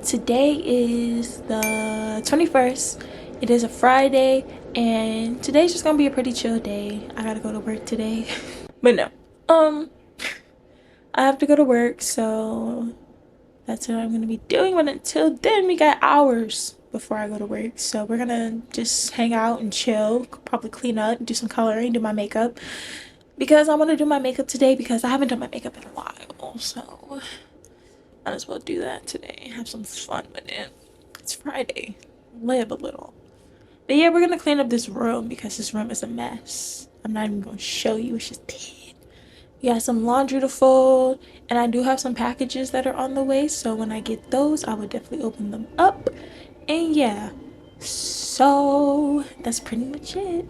Today is the 21st. It is a Friday, and today's just gonna be a pretty chill day. I gotta go to work today. But no, I have to go to work, so that's what I'm gonna be doing. But until then, we got hours before I go to work, so we're gonna just hang out and chill, probably clean up, do some coloring, do my makeup, because I want to do my makeup today because I haven't done my makeup in a while, so might as well do that today. Have some fun with it. It's Friday. Live a little. But yeah, we're gonna clean up this room because this room is a mess. I'm not even gonna show you. It's just dead. We got some laundry to fold, and I do have some packages that are on the way. So when I get those, I would definitely open them up. And yeah, so that's pretty much it.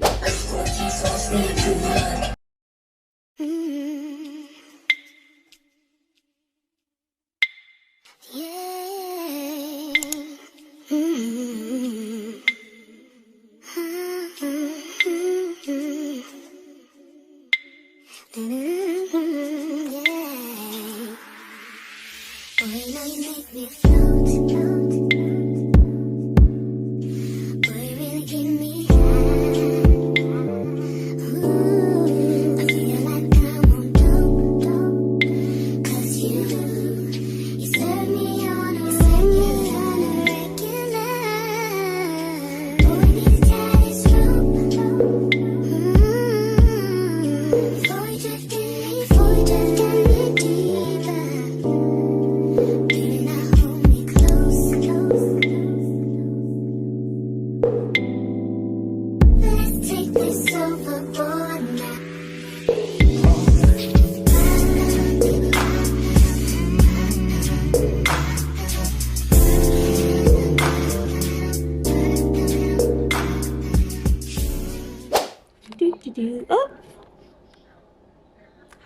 Oh,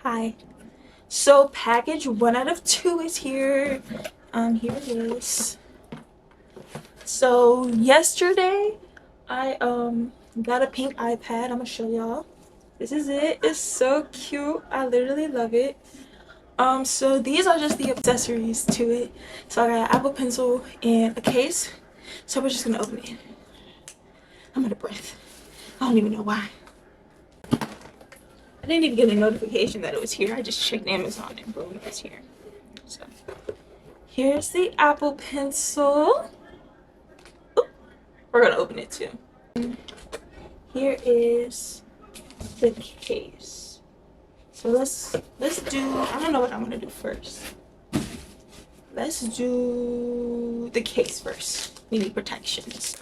hi. So package 1 out of 2 is here. Here it is. So yesterday I got a pink iPad. I'm gonna show y'all. This is it. It's so cute. I literally love it. So these are just the accessories to it. So I got an Apple Pencil and a case. So we're just gonna open it. I'm out of breath. I don't even know why. I didn't even get a notification that it was here. I just checked Amazon and boom, it was here. So here's the Apple Pencil. Ooh, we're gonna open it too. Here is the case. So let's do, I don't know what I'm gonna do first. Let's do the case first. We need protection, so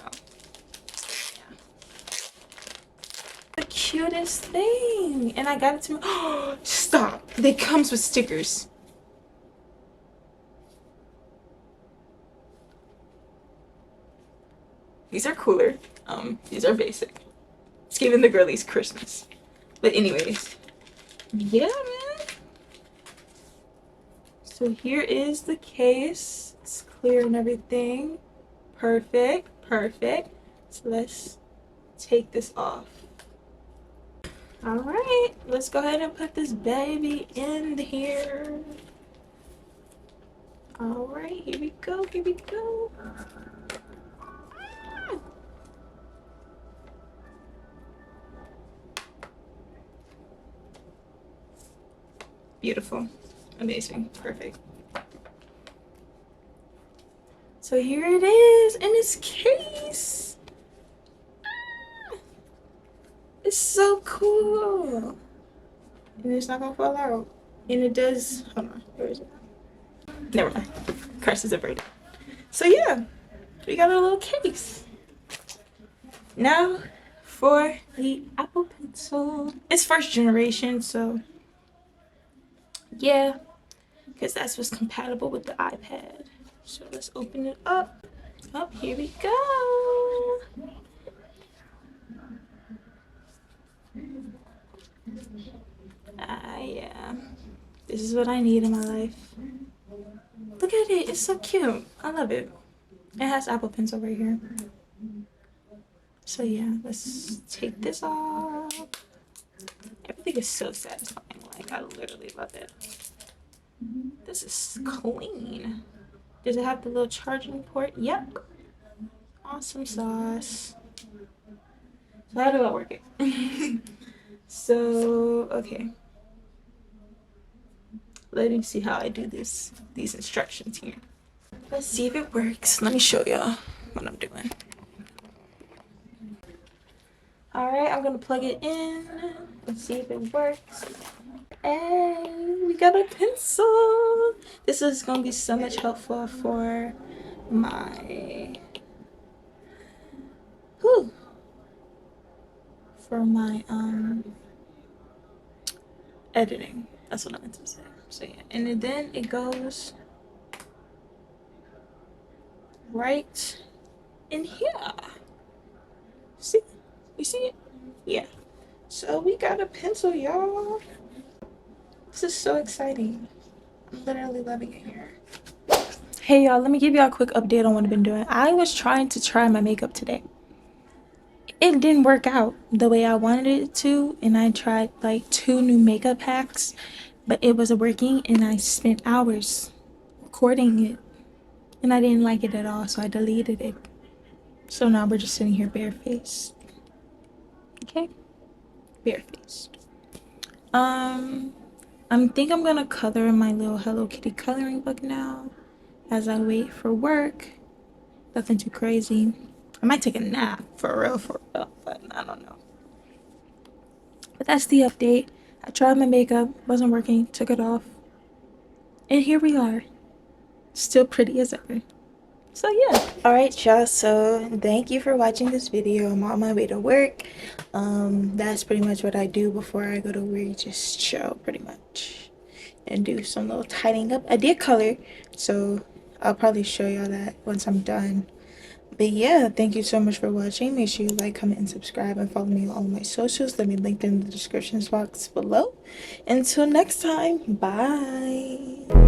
the cutest thing, and I got it to me. Stop. It comes with stickers. These are cooler. These are basic. It's giving the girlies Christmas. But anyways, yeah, man. So here is the case. It's clear and everything. Perfect. So let's take this off. All right, let's go ahead and put this baby in here. All right, here we go. Beautiful, amazing, perfect. So here it is in its case. It's so cool. And it's not gonna fall out. And it does, hold on, where is it? Never mind. Curses are braided. So yeah, we got a little case. Now for the Apple Pencil. It's first generation, so yeah, because that's what's compatible with the iPad. So let's open it up. Oh, here we go. Yeah, this is what I need in my life. Look at it, it's so cute. I love it. It has Apple Pencil right here. So yeah, let's take this off. Everything is so satisfying. Like, I literally love it. This is clean. Does it have the little charging port? Yep. Awesome sauce. So how do I work it? So, okay. Let me see how I do these instructions here. Let's see if it works. Let me show y'all what I'm doing. Alright, I'm gonna plug it in. Let's see if it works. Hey, we got a pencil. This is gonna be so much helpful for my editing. That's what I meant to say. So yeah, and then it goes right in here. See? You see it? Yeah. So we got a pencil, y'all. This is so exciting. I'm literally loving it here. Hey y'all, let me give y'all a quick update on what I've been doing. I was trying to try my makeup today. It didn't work out the way I wanted it to, and I tried like 2 new makeup hacks, but it wasn't working, and I spent hours recording it, and I didn't like it at all, so I deleted it. So now we're just sitting here barefaced. Okay? Barefaced. I think I'm gonna color in my little Hello Kitty coloring book now as I wait for work. Nothing too crazy. I might take a nap for real, but I don't know. But that's the update. I tried my makeup, wasn't working, took it off, and here we are. Still pretty as ever. So yeah. Alright y'all, so thank you for watching this video. I'm on my way to work. That's pretty much what I do before I go to work. Just chill pretty much and do some little tidying up. I did color, so I'll probably show y'all that once I'm done. But yeah, thank you so much for watching. Make sure you like, comment, and subscribe, and follow me on all my socials. Let me link them in the description box below. Until next time, bye.